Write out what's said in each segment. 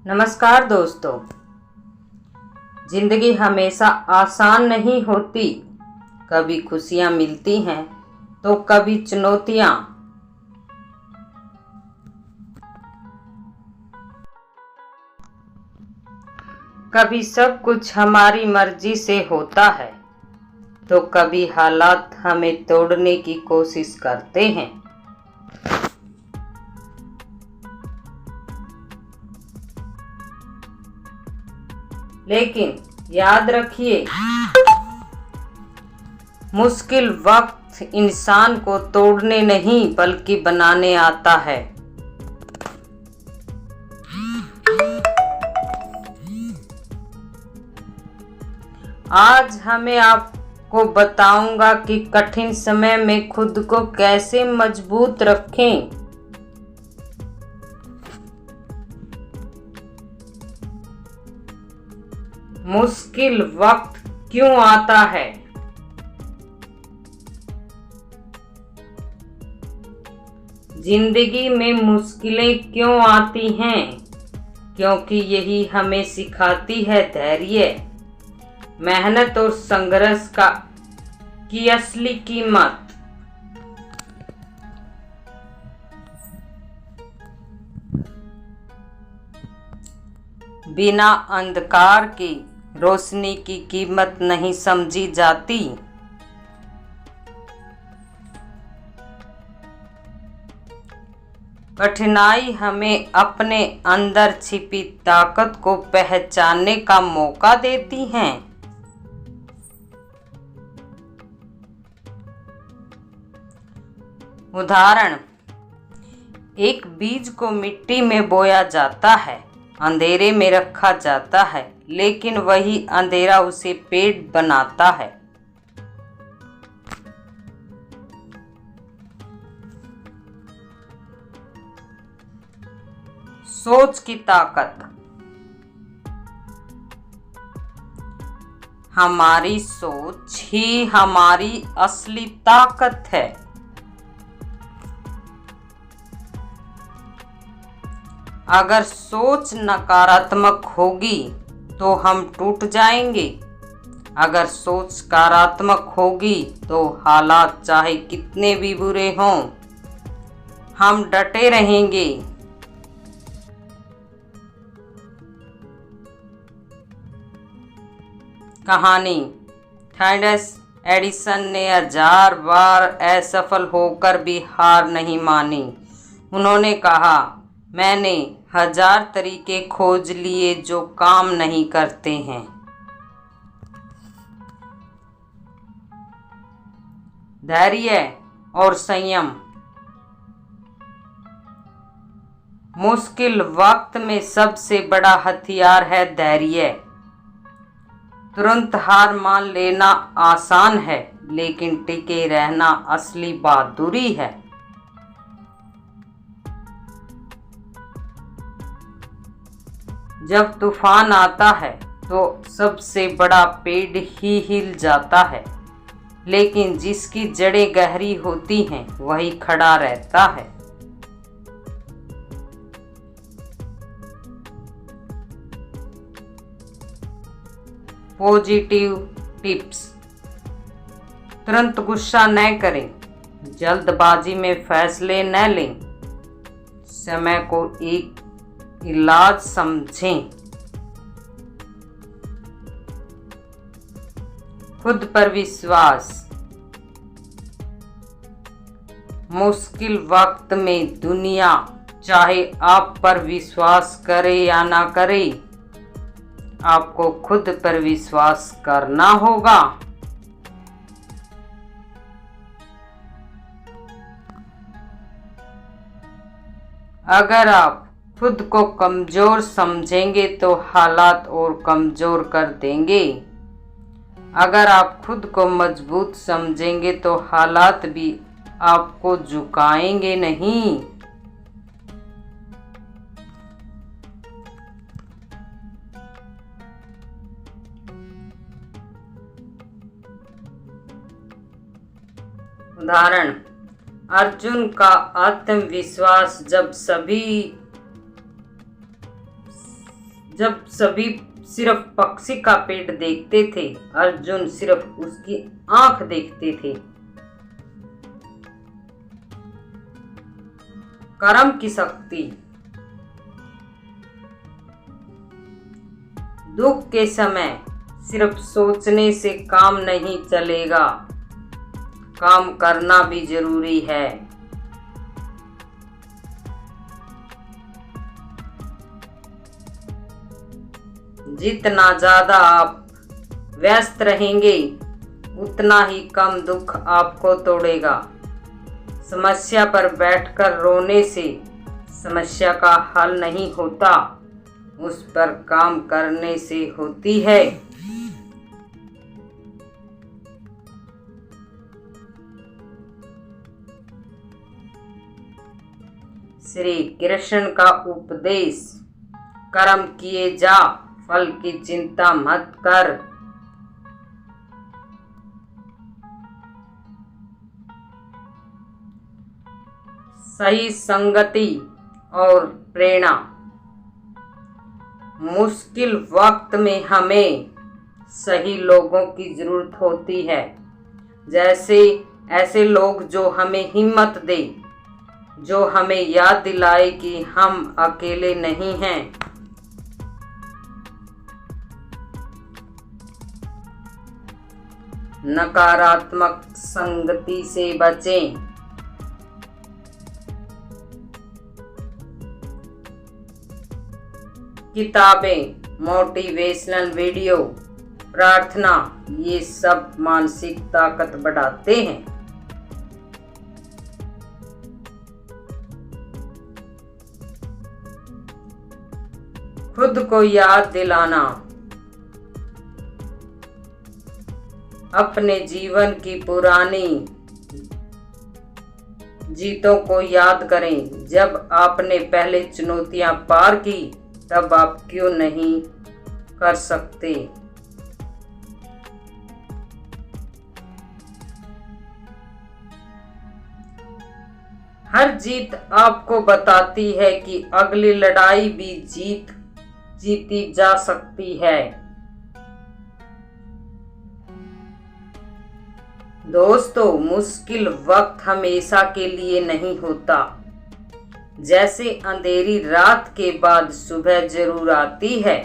नमस्कार दोस्तों। जिंदगी हमेशा आसान नहीं होती। कभी खुशियां मिलती हैं तो कभी चुनौतियां। कभी सब कुछ हमारी मर्जी से होता है तो कभी हालात हमें तोड़ने की कोशिश करते हैं। लेकिन याद रखिए, मुश्किल वक्त इंसान को तोड़ने नहीं बल्कि बनाने आता है। आज हमें आपको बताऊंगा कि कठिन समय में खुद को कैसे मजबूत रखें। मुश्किल वक्त क्यों आता है? जिंदगी में मुश्किलें क्यों आती हैं? क्योंकि यही हमें सिखाती है धैर्य, मेहनत और संघर्ष की असली कीमत। बिना अंधकार की रोशनी की कीमत नहीं समझी जाती। कठिनाई हमें अपने अंदर छिपी ताकत को पहचानने का मौका देती हैं। उदाहरण, एक बीज को मिट्टी में बोया जाता है, अंधेरे में रखा जाता है, लेकिन वही अंधेरा उसे पेड़ बनाता है। सोच की ताकत। हमारी सोच ही हमारी असली ताकत है। अगर सोच नकारात्मक होगी तो हम टूट जाएंगे। अगर सोच सकारात्मक होगी तो हालात चाहे कितने भी बुरे हों, हम डटे रहेंगे। कहानी। थॉमस एडिसन ने 1000 बार असफल होकर भी हार नहीं मानी। उन्होंने कहा, मैंने 1000 तरीके खोज लिए जो काम नहीं करते हैं। धैर्य और संयम। मुश्किल वक्त में सबसे बड़ा हथियार है धैर्य। तुरंत हार मान लेना आसान है, लेकिन टिके रहना असली बहादुरी है। जब तूफान आता है तो सबसे बड़ा पेड़ ही हिल जाता है, लेकिन जिसकी जड़ें गहरी होती हैं वही खड़ा रहता है। Positive tips. तुरंत गुस्सा न करें, जल्दबाजी में फैसले न लें, समय को एक इलाज समझें। खुद पर विश्वास। मुश्किल वक्त में दुनिया चाहे आप पर विश्वास करे या ना करे, आपको खुद पर विश्वास करना होगा। अगर आप खुद को कमजोर समझेंगे तो हालात और कमजोर कर देंगे। अगर आप खुद को मजबूत समझेंगे तो हालात भी आपको झुकाएंगे नहीं। उदाहरण, अर्जुन का आत्मविश्वास जब सभी जब सभी सिर्फ पक्षी का पेट देखते थे, अर्जुन सिर्फ उसकी आंख देखते थे। कर्म की शक्ति। दुख के समय सिर्फ सोचने से काम नहीं चलेगा, काम करना भी जरूरी है। जितना ज्यादा आप व्यस्त रहेंगे, उतना ही कम दुख आपको तोड़ेगा। समस्या पर बैठकर रोने से समस्या का हल नहीं होता, उस पर काम करने से होती है। श्री कृष्ण का उपदेश। कर्म किए जा, फल की चिंता मत कर। सही संगति और प्रेरणा। मुश्किल वक्त में हमें सही लोगों की जरूरत होती है, जैसे ऐसे लोग जो हमें हिम्मत दे, जो हमें याद दिलाए कि हम अकेले नहीं हैं। नकारात्मक संगति से बचें। किताबें, मोटिवेशनल वीडियो, प्रार्थना, ये सब मानसिक ताकत बढ़ाते हैं। खुद को याद दिलाना। अपने जीवन की पुरानी जीतों को याद करें। जब आपने पहले चुनौतियां पार की, तब आप क्यों नहीं कर सकते। हर जीत आपको बताती है कि अगली लड़ाई भी जीती जा सकती है। दोस्तों, मुश्किल वक्त हमेशा के लिए नहीं होता। जैसे अंधेरी रात के बाद सुबह जरूर आती है,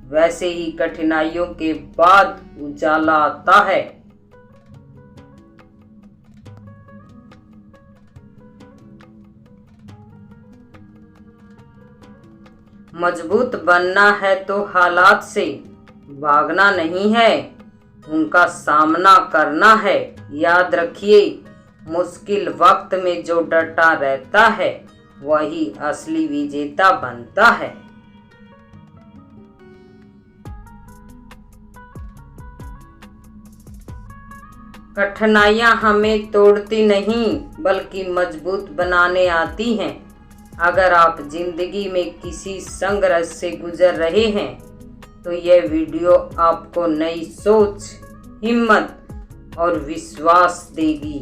वैसे ही कठिनाइयों के बाद उजाला आता है। मजबूत बनना है तो हालात से भागना नहीं है, उनका सामना करना है। याद रखिए, मुश्किल वक्त में जो डटा रहता है, वही असली विजेता बनता है। कठिनाइयां हमें तोड़ती नहीं, बल्कि मजबूत बनाने आती हैं। अगर आप जिंदगी में किसी संघर्ष से गुजर रहे हैं, तो यह वीडियो आपको नई सोच, हिम्मत और विश्वास देगी।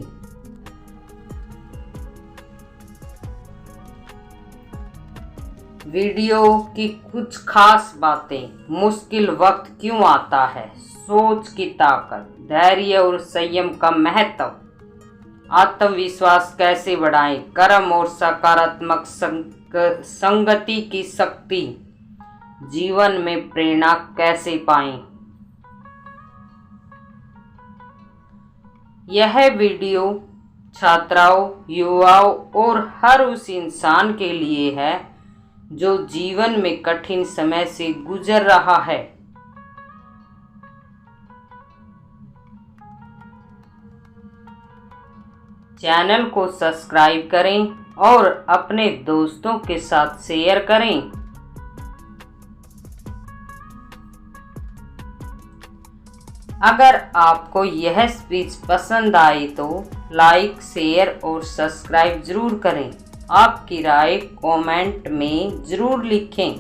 वीडियो की कुछ खास बातें। मुश्किल वक्त क्यों आता है, सोच की ताकत, धैर्य और संयम का महत्व, आत्मविश्वास कैसे बढ़ाएं, कर्म और सकारात्मक संगति की शक्ति, जीवन में प्रेरणा कैसे पाएं। यह वीडियो छात्राओं, युवाओं और हर उस इंसान के लिए है जो जीवन में कठिन समय से गुजर रहा है। चैनल को सब्सक्राइब करें और अपने दोस्तों के साथ शेयर करें। अगर आपको यह स्पीच पसंद आई तो लाइक, शेयर और सब्सक्राइब जरूर करें। आपकी राय कमेंट में जरूर लिखें।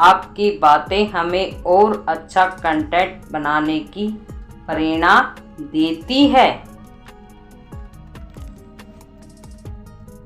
आपकी बातें हमें और अच्छा कंटेंट बनाने की प्रेरणा देती है।